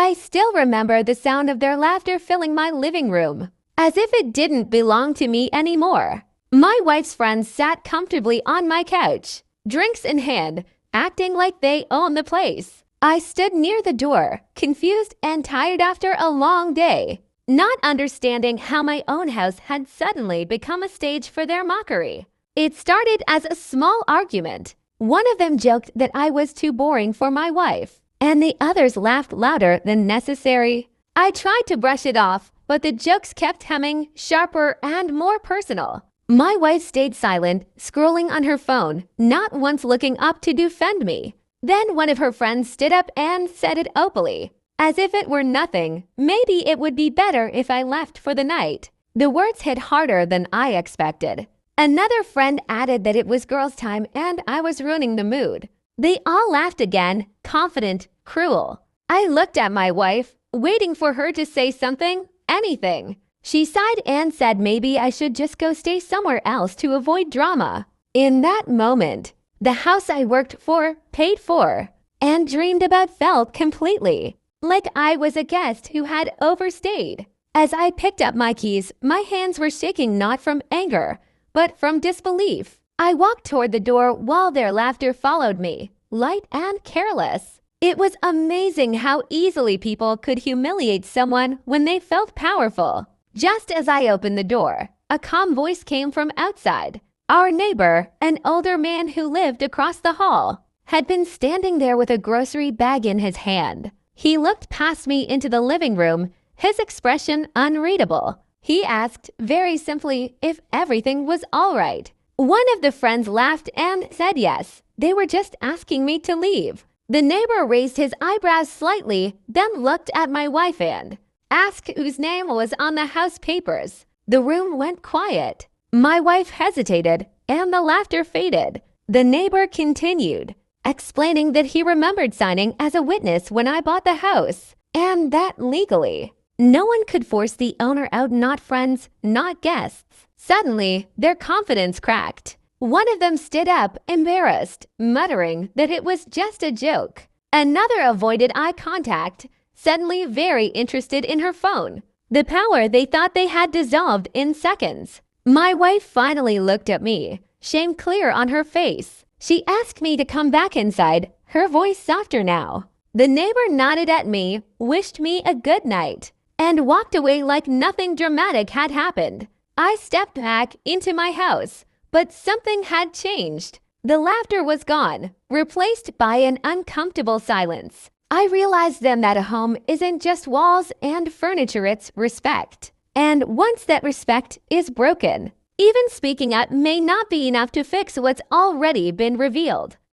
I still remember the sound of their laughter filling my living room, as if it didn't belong to me anymore. My wife's friends sat comfortably on my couch, drinks in hand, acting like they owned the place. I stood near the door, confused and tired after a long day, not understanding how my own house had suddenly become a stage for their mockery. It started as a small argument. One of them joked that I was too boring for my wife, and the others laughed louder than necessary. I tried to brush it off, but the jokes kept coming, sharper and more personal. My wife stayed silent, scrolling on her phone, not once looking up to defend me. Then one of her friends stood up and said it openly, as if it were nothing. Maybe it would be better if I left for the night. The words hit harder than I expected. Another friend added that it was girls' time and I was ruining the mood. They all laughed again, confident, cruel. I looked at my wife, waiting for her to say something, anything. She sighed and said maybe I should just go stay somewhere else to avoid drama. In that moment, the house I worked for, paid for, and dreamed about felt completely like I was a guest who had overstayed. As I picked up my keys, my hands were shaking not from anger, but from disbelief. I walked toward the door while their laughter followed me, light and careless. It was amazing how easily people could humiliate someone when they felt powerful. Just as I opened the door, a calm voice came from outside. Our neighbor, an older man who lived across the hall, had been standing there with a grocery bag in his hand. He looked past me into the living room, his expression unreadable. He asked, very simply, if everything was all right. One of the friends laughed and said yes. They were just asking me to leave. The neighbor raised his eyebrows slightly, then looked at my wife and asked whose name was on the house papers. The room went quiet. My wife hesitated, and the laughter faded. The neighbor continued, explaining that he remembered signing as a witness when I bought the house, and that legally, no one could force the owner out, not friends, not guests. Suddenly, their confidence cracked. One of them stood up, embarrassed, muttering that it was just a joke. Another avoided eye contact, suddenly very interested in her phone. The power they thought they had dissolved in seconds. My wife finally looked at me, shame clear on her face. She asked me to come back inside, her voice softer now. The neighbor nodded at me, wished me a good night, and walked away like nothing dramatic had happened. I stepped back into my house, but something had changed. The laughter was gone, replaced by an uncomfortable silence. I realized then that a home isn't just walls and furniture, it's respect. And once that respect is broken, even speaking up may not be enough to fix what's already been revealed.